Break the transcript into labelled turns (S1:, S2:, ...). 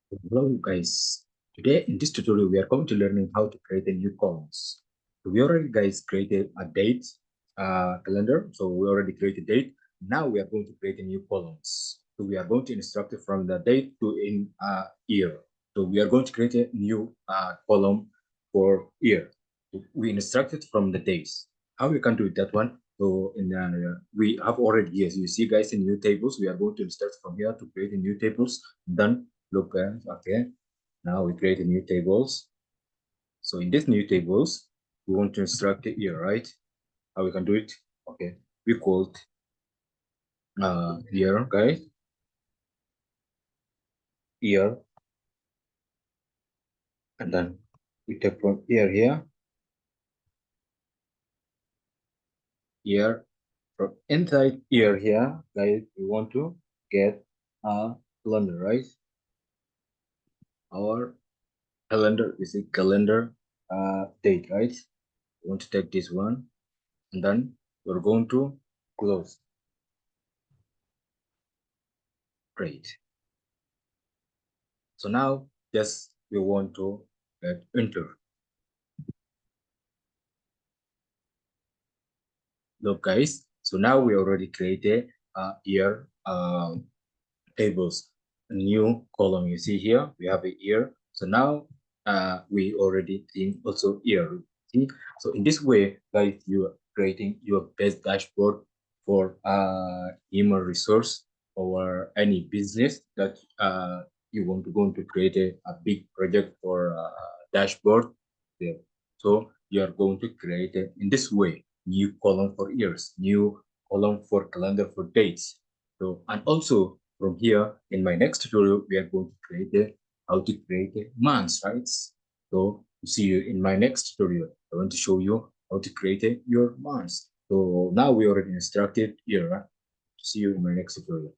S1: Hello guys. Today in this tutorial we are going to learning how to create a new columns. So we already guys created a date calendar. So we already created date. Now we are going to create a new columns. So we are going to instruct it from the date to in year. So we are going to create a new column for year. We instructed from the days. How we can do that one? So in we have already, yes, you see guys in new tables. We are going to instruct from here to create a new tables. Then look at, okay, now we create a new tables. So in this new tables, we want to instruct it here, right? How we can do it? Okay, we called here, guys, here, and then we take from here, from inside here, guys, we want to get a calendar, right? Our calendar is a calendar date, right? We want to take this one, and then we're going to close. Great. So now just we want to enter. Look guys, so now we already created here tables, a new column. You see here we have a year. So now we already think also year. See, so in this way, guys, you are creating your best dashboard for human resource or any business that you want to going to create a big project for dashboard there. So you are going to create it in this way, new column for years, new column for calendar for dates. So, and also from here in my next tutorial, we are going to create how to create months, right? So see you in my next tutorial. I want to show you how to create your months. So now we already instructed here. Right? See you in my next tutorial.